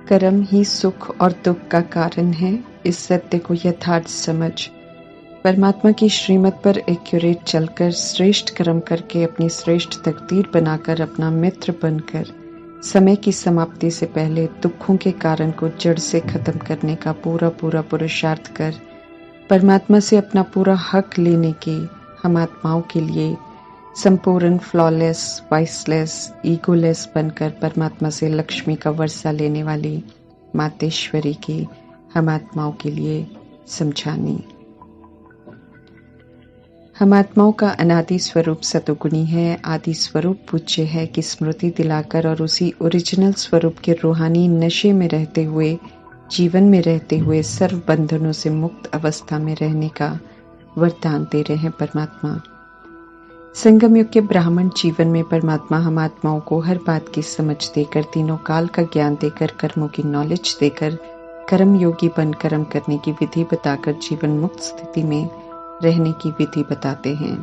कर्म ही सुख और दुख का कारण है। इस सत्य को यथार्थ समझ परमात्मा की श्रीमत पर एक्यूरेट चलकर श्रेष्ठ कर्म करके अपनी श्रेष्ठ तकदीर बनाकर अपना मित्र बनकर समय की समाप्ति से पहले दुखों के कारण को जड़ से खत्म करने का पूरा पुरुषार्थ कर परमात्मा से अपना पूरा हक लेने की हम आत्माओं के लिए संपूर्ण फ्लॉलेस, वाइसलेस, ईगोलेस बनकर परमात्मा से लक्ष्मी का वर्षा लेने वाली मातेश्वरी की हम आत्माओं के लिए समझानी। हम आत्माओं का अनादि स्वरूप सतोगुणी है, आदि स्वरूप पूज्य है की स्मृति दिलाकर और उसी ओरिजिनल स्वरूप के रूहानी नशे में रहते हुए, जीवन में रहते हुए सर्व बंधनों से मुक्त अवस्था में रहने का वरदान दे रहे हैं परमात्मा। संगम युग के ब्राह्मण जीवन में परमात्मा हम आत्माओं को हर बात की समझ देकर, तीनों काल का ज्ञान देकर, कर्मों की नॉलेज देकर, कर्म योगी बन कर्म करने की विधि बताकर जीवन मुक्त स्थिति में रहने की विधि बताते हैं।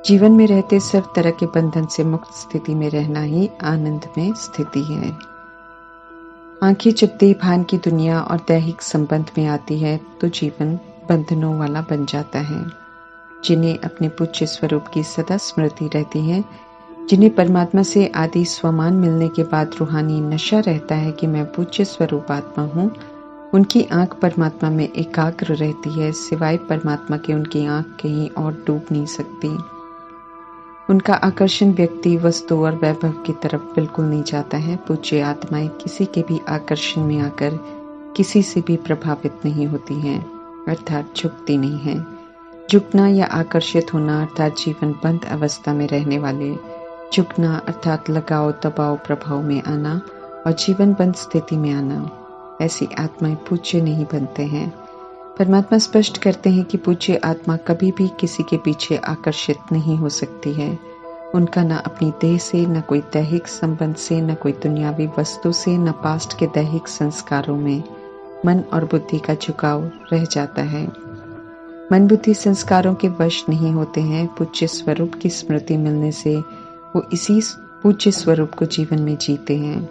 जीवन में रहते सब तरह के बंधन से मुक्त स्थिति में रहना ही आनंद में स्थिति है। आंखें जब देह भान की दुनिया और दैहिक संबंध में आती है तो जीवन बंधनों वाला बन जाता है। जिन्हें अपने पूज्य स्वरूप की सदा स्मृति रहती है, जिन्हें परमात्मा से आदि स्वमान मिलने के बाद रूहानी नशा रहता है कि मैं पूज्य स्वरूप आत्मा हूँ, उनकी आंख परमात्मा में एकाग्र रहती है। सिवाय परमात्मा के उनकी आंख कहीं और डूब नहीं सकती। उनका आकर्षण व्यक्ति, वस्तु और वैभव की तरफ बिल्कुल नहीं जाता है। पूज्य आत्माएं किसी के भी आकर्षण में आकर किसी से भी प्रभावित नहीं होती हैं, अर्थात झुकती नहीं है। झुकना या आकर्षित होना अर्थात जीवन बंद अवस्था में रहने वाले, झुकना अर्थात लगाव, दबाव, प्रभाव में आना और जीवन बंद स्थिति में आना, ऐसी आत्माएं पूज्य नहीं बनते हैं। परमात्मा स्पष्ट करते हैं कि पूज्य आत्मा कभी भी किसी के पीछे आकर्षित नहीं हो सकती है। उनका न अपनी देह से, न कोई दैहिक संबंध से, न कोई दुनियावी वस्तु से, न पास्ट के दैहिक संस्कारों में मन और बुद्धि का झुकाव रह जाता है। मन बुद्धि संस्कारों के वश नहीं होते हैं। पूज्य स्वरूप की स्मृति मिलने से वो इसी पूज्य स्वरूप को जीवन में जीते हैं,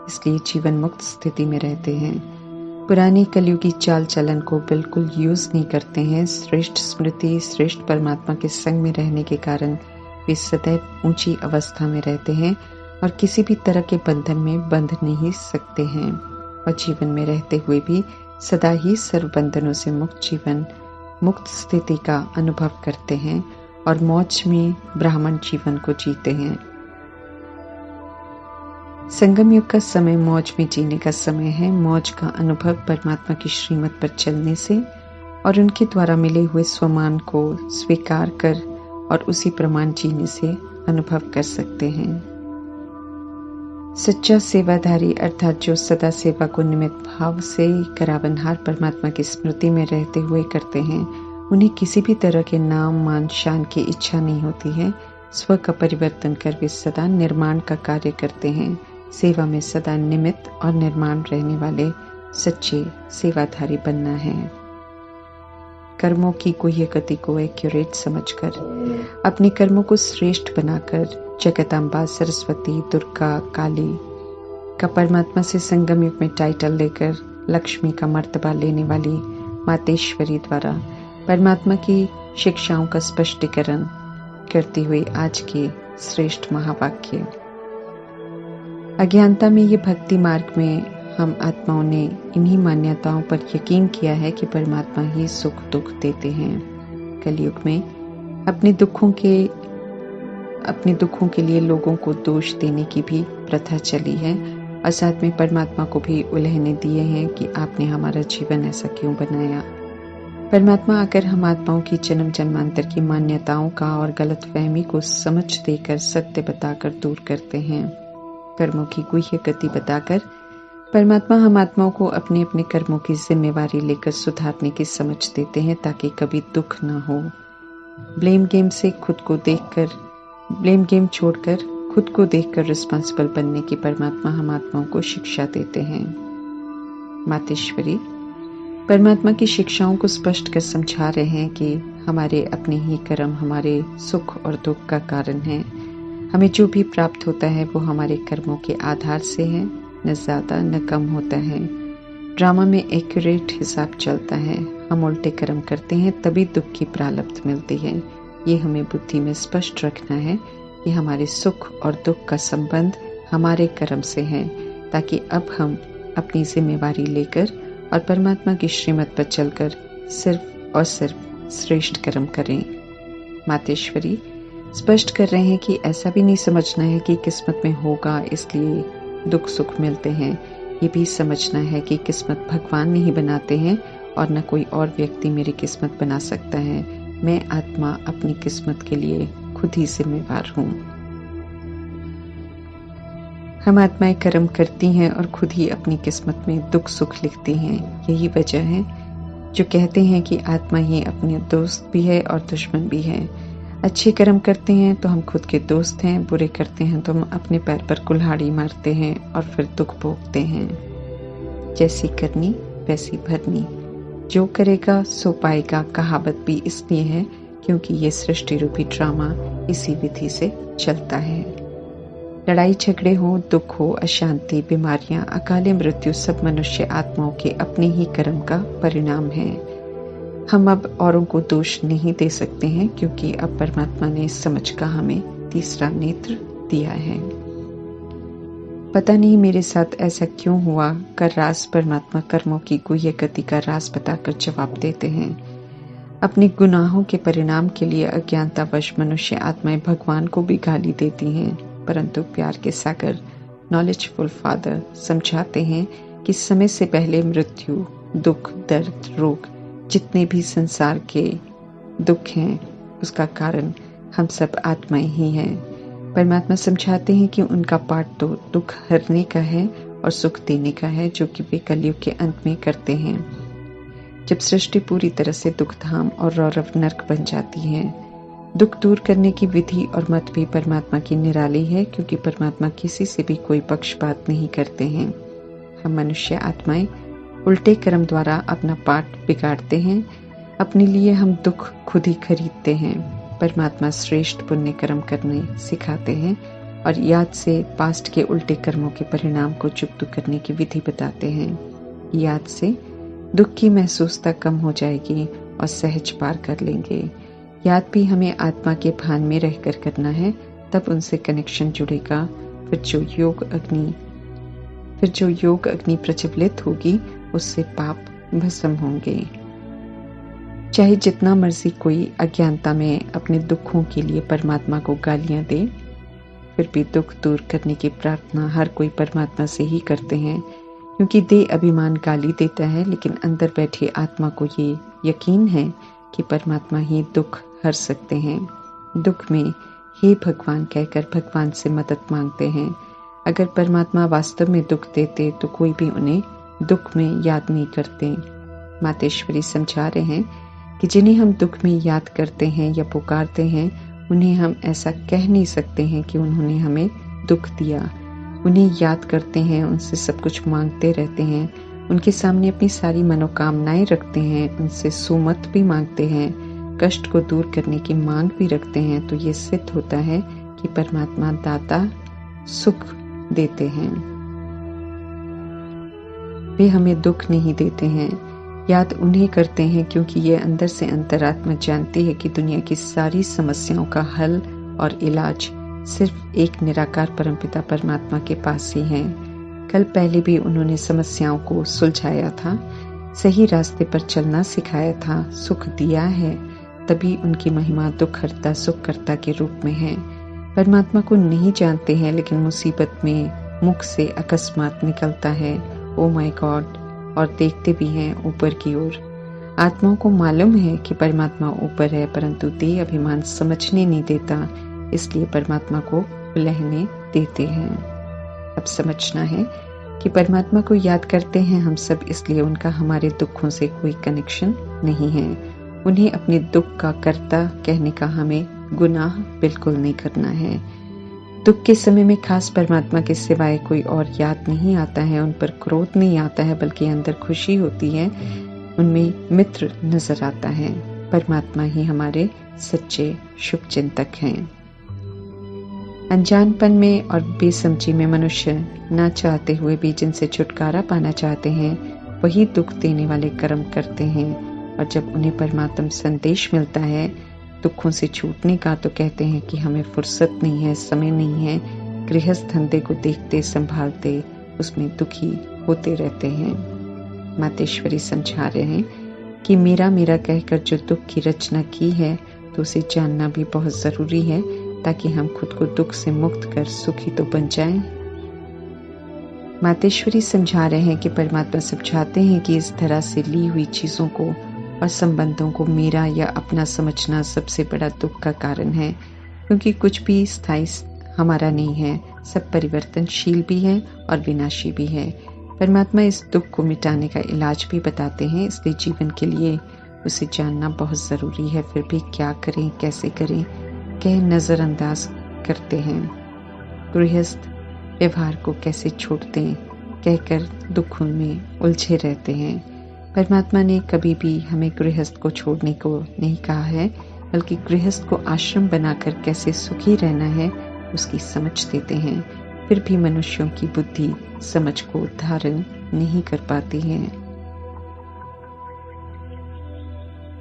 इसलिए जीवन मुक्त स्थिति में रहते हैं। पुरानी कलयुगी चाल चलन को बिल्कुल यूज नहीं करते हैं। श्रेष्ठ स्मृति, श्रेष्ठ परमात्मा के संग में रहने के कारण वे सदैव ऊंची अवस्था में रहते हैं और किसी भी तरह के बंधन में बंध नहीं सकते हैं और जीवन में रहते हुए भी सदा ही सर्व बंधनों से मुक्त जीवन, मुक्त स्थिति का अनुभव करते हैं और मौज में ब्राह्मण जीवन को जीते हैं। संगम युग का समय मौज में जीने का समय है। मौज का अनुभव परमात्मा की श्रीमत पर चलने से और उनके द्वारा मिले हुए स्वमान को स्वीकार कर और उसी प्रमाण जीने से अनुभव कर सकते हैं। सच्चा सेवाधारी अर्थात जो सदा सेवा को निमित्त भाव से करावनहार परमात्मा की स्मृति में रहते हुए करते हैं, उन्हें किसी भी तरह के नाम, मान, शान की इच्छा नहीं होती है। स्व का परिवर्तन कर वे सदा निर्माण का कार्य करते हैं। सेवा में सदा निमित्त और निर्माण रहने वाले सच्चे सेवाधारी बनना है। कर्मों की गुह्य गति को एक्यूरेट समझकर अपने कर्मों को श्रेष्ठ बनाकर जगदम्बा, सरस्वती, दुर्गा, काली का परमात्मा से संगम युग में टाइटल लेकर लक्ष्मी का मर्तबा लेने वाली मातेश्वरी द्वारा परमात्मा की शिक्षाओं का स्पष्टीकरण करती हुई आज के श्रेष्ठ महावाक्य। अज्ञानता में ये भक्ति मार्ग में हम आत्माओं ने इन्हीं मान्यताओं पर यकीन किया है कि परमात्मा ही सुख दुख देते हैं। कलयुग में अपने दुखों के लिए लोगों को दोष देने की भी प्रथा चली है और साथ में परमात्मा को भी उल्हेने दिए हैं कि आपने हमारा जीवन ऐसा क्यों बनाया। परमात्मा आकर हम आत्माओं की जन्म जन्मांतर की मान्यताओं का और गलतफहमी को समझ देकर सत्य बताकर दूर करते हैं। कर्मों की गुह्य गति बताकर परमात्मा हम आत्माओं को अपने अपने कर्मों की जिम्मेवारी लेकर सुधारने की समझ देते हैं ताकि कभी दुख न हो। ब्लेम गेम छोड़कर खुद को देखकर रिस्पॉन्सिबल बनने की परमात्मा हम आत्माओं को शिक्षा देते हैं। मातेश्वरी परमात्मा की शिक्षाओं को स्पष्ट कर समझा रहे हैं कि हमारे अपने ही कर्म हमारे सुख और दुख का कारण है। हमें जो भी प्राप्त होता है वो हमारे कर्मों के आधार से है न ज़्यादा न कम होता है। ड्रामा में एक्यूरेट हिसाब चलता है। हम उल्टे कर्म करते हैं तभी दुख की प्रारब्ध मिलती है। ये हमें बुद्धि में स्पष्ट रखना है कि हमारे सुख और दुख का संबंध हमारे कर्म से है, ताकि अब हम अपनी जिम्मेवारी लेकर और परमात्मा की श्रीमत पर चलकर सिर्फ और सिर्फ श्रेष्ठ कर्म करें। मातेश्वरी स्पष्ट कर रहे हैं कि ऐसा भी नहीं समझना है कि किस्मत में होगा इसलिए दुख सुख मिलते हैं। ये भी समझना है कि किस्मत भगवान नहीं बनाते हैं और न कोई और व्यक्ति मेरी किस्मत बना सकता है। मैं आत्मा अपनी किस्मत के लिए खुद ही जिम्मेवार हूँ। हम आत्माएं कर्म करती हैं और खुद ही अपनी किस्मत में दुख सुख लिखती हैं। यही वजह है जो कहते हैं कि आत्मा ही अपने दोस्त भी है और दुश्मन भी है। अच्छे कर्म करते हैं तो हम खुद के दोस्त हैं, बुरे करते हैं तो हम अपने पैर पर कुल्हाड़ी मारते हैं और फिर दुख भोगते हैं। जैसी करनी वैसी भरनी, जो करेगा सो पाएगा कहावत भी इसलिए है क्योंकि ये सृष्टि रूपी ड्रामा इसी विधि से चलता है। लड़ाई झगड़े हो, दुख हो, अशांति, बीमारियां, अकाले मृत्यु सब मनुष्य आत्माओं के अपने ही कर्म का परिणाम है। हम अब औरों को दोष नहीं दे सकते हैं क्योंकि अब परमात्मा ने इस समझ का हमें तीसरा नेत्र दिया है। पता नहीं मेरे साथ ऐसा क्यों हुआ का राज परमात्मा कर्मों की गुह्य गति का राज बताकर जवाब देते हैं। अपने गुनाहों के परिणाम के लिए अज्ञानतावश मनुष्य आत्माएं भगवान को भी गाली देती हैं, परंतु प्यार के सागर नॉलेजफुल फादर समझाते हैं कि समय से पहले मृत्यु, दुख, दर्द, रोग, जितने भी संसार के दुख हैं उसका कारण हम सब आत्माएं ही हैं। परमात्मा समझाते हैं कि उनका पाठ तो दुख हरने का है और सुख देने का है, जो कि वे कलयुग के अंत में करते हैं, जब सृष्टि पूरी तरह से दुखधाम और रौरव नर्क बन जाती है। दुख दूर करने की विधि और मत भी परमात्मा की निराली है, क्योंकि परमात्मा किसी से भी कोई पक्षपात नहीं करते हैं। हम मनुष्य आत्माएं उल्टे कर्म द्वारा अपना पाठ बिगाड़ते हैं। अपने लिए हम दुख खुद ही खरीदते हैं। परमात्मा श्रेष्ठ पुण्य कर्म करने सिखाते हैं और याद से पास्ट के उल्टे कर्मों के परिणाम को चुकता करने की विधि बताते हैं। याद से दुख की महसूसता कम हो जाएगी और सहज पार कर लेंगे। याद भी हमें आत्मा के भान में रहकर करना है, तब उनसे कनेक्शन जुड़ेगा। फिर जो योग अग्नि प्रज्वलित होगी उससे पाप भस्म होंगे। चाहे जितना मर्जी कोई अज्ञानता में अपने दुखों के लिए परमात्मा को गालियां दे, फिर भी दुख दूर करने की प्रार्थना हर कोई परमात्मा से ही करते हैं, क्योंकि देह अभिमान गाली देता है, लेकिन अंदर बैठी आत्मा को ये यकीन है कि परमात्मा ही दुख हर सकते हैं। दुख में हे भगवान कहकर भगवान से मदद मांगते हैं। अगर परमात्मा वास्तव में दुख देते तो कोई भी उन्हें दुख में याद नहीं करते। मातेश्वरी समझा रहे हैं कि जिन्हें हम दुख में याद करते हैं या पुकारते हैं, उन्हें हम ऐसा कह नहीं सकते हैं कि उन्होंने हमें दुख दिया। उन्हें याद करते हैं, उनसे सब कुछ मांगते रहते हैं, उनके सामने अपनी सारी मनोकामनाएं रखते हैं, उनसे सुमत भी मांगते हैं, कष्ट को दूर करने की मांग भी रखते हैं, तो ये सिद्ध होता है कि परमात्मा दाता सुख देते हैं। वे हमें दुख नहीं देते हैं। याद उन्हें करते हैं क्योंकि ये अंदर से अंतरात्मा जानती है कि दुनिया की सारी समस्याओं का हल और इलाज सिर्फ एक निराकार परमपिता परमात्मा के पास ही है। कल पहले भी उन्होंने समस्याओं को सुलझाया था, सही रास्ते पर चलना सिखाया था, सुख दिया है, तभी उनकी महिमा दुखहर्ता सुखकर्ता के रूप में है। परमात्मा को नहीं जानते हैं, लेकिन मुसीबत में मुख से अकस्मात निकलता है ओ माय गॉड, और देखते भी हैं ऊपर की ओर। आत्माओं को मालूम है कि परमात्मा ऊपर है, परंतु देह अभिमान समझने नहीं देता, इसलिए परमात्मा को लहने देते हैं। अब समझना है कि परमात्मा को याद करते हैं हम सब, इसलिए उनका हमारे दुखों से कोई कनेक्शन नहीं है। उन्हें अपने दुख का कर्ता कहने का हमें गुनाह बिल्कुल नहीं करना है। दुख के समय में खास परमात्मा के सिवाय कोई और याद नहीं आता है, उन पर क्रोध नहीं आता है, बल्कि अंदर खुशी होती है, उनमें मित्र नजर आता है। परमात्मा ही हमारे सच्चे शुभ चिंतक हैं। अनजानपन में और बेसमझी में मनुष्य ना चाहते हुए भी जिनसे छुटकारा पाना चाहते हैं वही दुख देने वाले कर्म करते हैं, और जब उन्हें परमात्मा संदेश मिलता है दुखों से छूटने का तो कहते हैं कि हमें फुर्सत नहीं है, समय नहीं है, गृहस्थ धंधे को देखते संभालते उसमें दुखी होते रहते हैं। मातेश्वरी समझा रहे हैं कि मेरा मेरा कहकर जो दुख की रचना की है तो उसे जानना भी बहुत जरूरी है, ताकि हम खुद को दुख से मुक्त कर सुखी तो बन जाएं। मातेश्वरी समझा रहे हैं कि परमात्मा समझाते हैं कि इस तरह से ली हुई चीजों को और संबंधों को मेरा या अपना समझना सबसे बड़ा दुख का कारण है, क्योंकि कुछ भी स्थायी हमारा नहीं है, सब परिवर्तनशील भी है और विनाशी भी है। परमात्मा इस दुख को मिटाने का इलाज भी बताते हैं, इसलिए जीवन के लिए उसे जानना बहुत जरूरी है। फिर भी क्या करें, कैसे करें, कह नजरअंदाज करते हैं। गृहस्थ व्यवहार को कैसे छोड़ दें कहकर दुखों में उलझे रहते हैं। परमात्मा ने कभी भी हमें गृहस्थ को छोड़ने को नहीं कहा है, बल्कि गृहस्थ को आश्रम बनाकर कैसे सुखी रहना है उसकी समझ देते हैं। फिर भी मनुष्यों की बुद्धि समझ को धारण नहीं कर पाती है।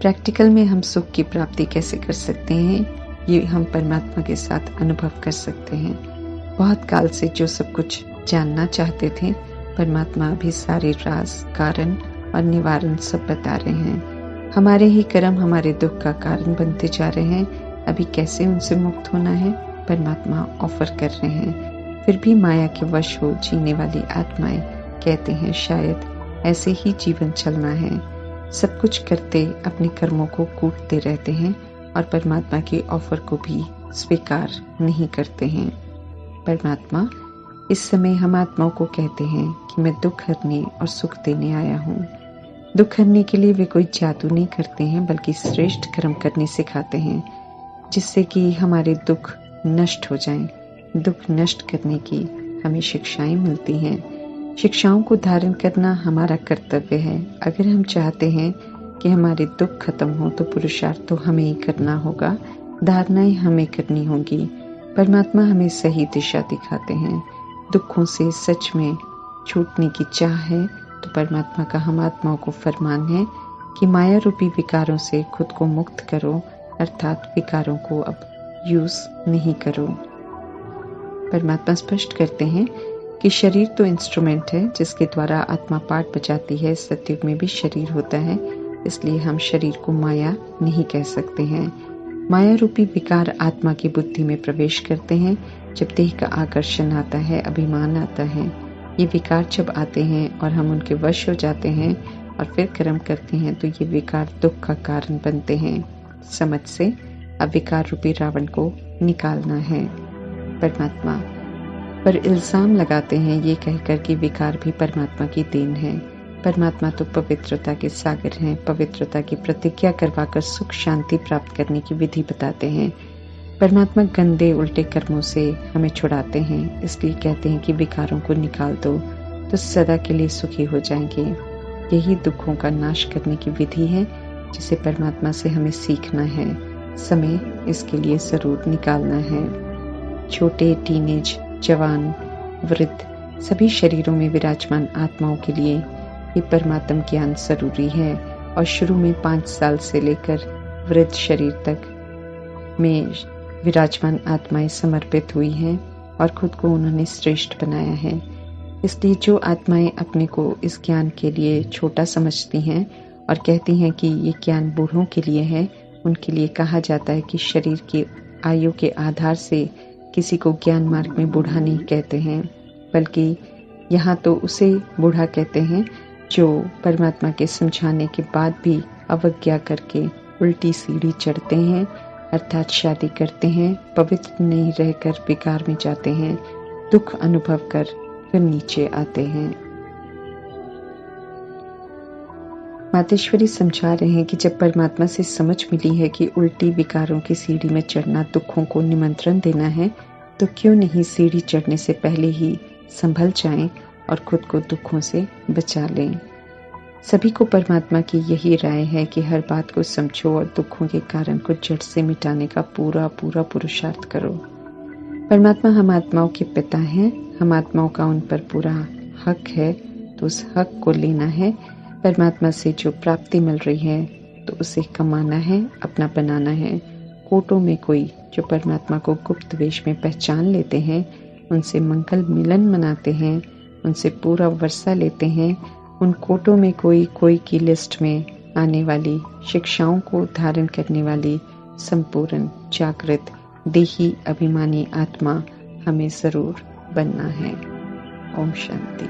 प्रैक्टिकल में हम सुख की प्राप्ति कैसे कर सकते हैं, ये हम परमात्मा के साथ अनुभव कर सकते हैं। बहुत काल से जो सब कुछ जानना चाहते थे, परमात्मा अभी सारे राज, कारण और निवारण सब बता रहे हैं। हमारे ही कर्म हमारे दुख का कारण बनते जा रहे हैं। अभी कैसे उनसे मुक्त होना है परमात्मा ऑफर कर रहे हैं। फिर भी माया के वश हो जीने वाली आत्माएं कहते हैं शायद ऐसे ही जीवन चलना है। सब कुछ करते अपने कर्मों को कूटते रहते हैं और परमात्मा के ऑफर को भी स्वीकार नहीं करते हैं। परमात्मा इस समय हम आत्माओं को कहते हैं कि मैं दुख हरने और सुख देने आया हूँ। दुख हरने के लिए वे कोई जादू नहीं करते हैं, बल्कि श्रेष्ठ कर्म करने सिखाते हैं, जिससे कि हमारे दुख नष्ट हो जाएं। दुख नष्ट करने की हमें शिक्षाएं मिलती हैं। शिक्षाओं को धारण करना हमारा कर्तव्य है। अगर हम चाहते हैं कि हमारे दुख खत्म हो तो पुरुषार्थ तो हमें ही करना होगा, धारणाएं हमें करनी होगी। परमात्मा हमें सही दिशा दिखाते हैं। दुखों से सच में छूटने की चाह है तो परमात्मा का हम आत्माओं को फरमान है कि माया रूपी विकारों से खुद को मुक्त करो, अर्थात विकारों को अब यूज नहीं करो। परमात्मा स्पष्ट करते हैं कि शरीर तो इंस्ट्रूमेंट है जिसके द्वारा आत्मा पाठ बजाती है। सतयुग में भी शरीर होता है, इसलिए हम शरीर को माया नहीं कह सकते हैं। माया रूपी विकार आत्मा की बुद्धि में प्रवेश करते हैं। जब देह का आकर्षण आता है, अभिमान आता है, ये विकार जब आते हैं और हम उनके वश हो जाते हैं और फिर कर्म करते हैं तो ये विकार दुख का कारण बनते हैं। समझ से अब विकार रूपी रावण को निकालना है। परमात्मा पर इल्जाम लगाते हैं ये कहकर कि विकार भी परमात्मा की देन है। परमात्मा तो पवित्रता के सागर हैं। पवित्रता की प्रतिज्ञा करवाकर सुख शांति प्राप्त करने की विधि बताते हैं। परमात्मा गंदे उल्टे कर्मों से हमें छुड़ाते हैं, इसलिए कहते हैं कि विकारों को निकाल दो तो सदा के लिए सुखी हो जाएंगे। यही दुखों का नाश करने की विधि है जिसे परमात्मा से हमें सीखना है। समय इसके लिए जरूर निकालना है। छोटे, टीनेज, जवान, वृद्ध सभी शरीरों में विराजमान आत्माओं के लिए ये परमात्म ज्ञान जरूरी है। और शुरू में 5 साल से लेकर वृद्ध शरीर तक में विराजमान आत्माएं समर्पित हुई हैं और खुद को उन्होंने श्रेष्ठ बनाया है। इसलिए जो आत्माएं अपने को इस ज्ञान के लिए छोटा समझती हैं और कहती हैं कि ये ज्ञान बूढ़ों के लिए है, उनके लिए कहा जाता है कि शरीर की आयु के आधार से किसी को ज्ञान मार्ग में बूढ़ा नहीं कहते हैं, बल्कि यहाँ तो उसे बूढ़ा कहते हैं जो परमात्मा के समझाने के बाद भी अवज्ञा करके उल्टी सीढ़ी चढ़ते हैं, अर्थात शादी करते हैं, पवित्र नहीं रहकर विकार में जाते हैं, दुख अनुभव कर फिर नीचे आते हैं। मातेश्वरी समझा रहे हैं कि जब परमात्मा से समझ मिली है कि उल्टी विकारों की सीढ़ी में चढ़ना दुखों को निमंत्रण देना है, तो क्यों नहीं सीढ़ी चढ़ने से पहले ही संभल जाएं और खुद को दुखों से बचा लें। सभी को परमात्मा की यही राय है कि हर बात को समझो और दुखों के कारण को जड़ से मिटाने का पूरा पुरुषार्थ करो। परमात्मा हम आत्माओं के पिता हैं, हम आत्माओं का उन पर पूरा हक है, तो उस हक को लेना है। परमात्मा से जो प्राप्ति मिल रही है तो उसे कमाना है, अपना बनाना है। कोटों में कोई जो परमात्मा को गुप्त वेश में पहचान लेते हैं, उनसे मंगल मिलन मनाते हैं, उनसे पूरा वर्षा लेते हैं, उन कोटों में कोई की लिस्ट में आने वाली शिक्षाओं को धारण करने वाली संपूर्ण जागृत देही अभिमानी आत्मा हमें जरूर बनना है। ओम शांति।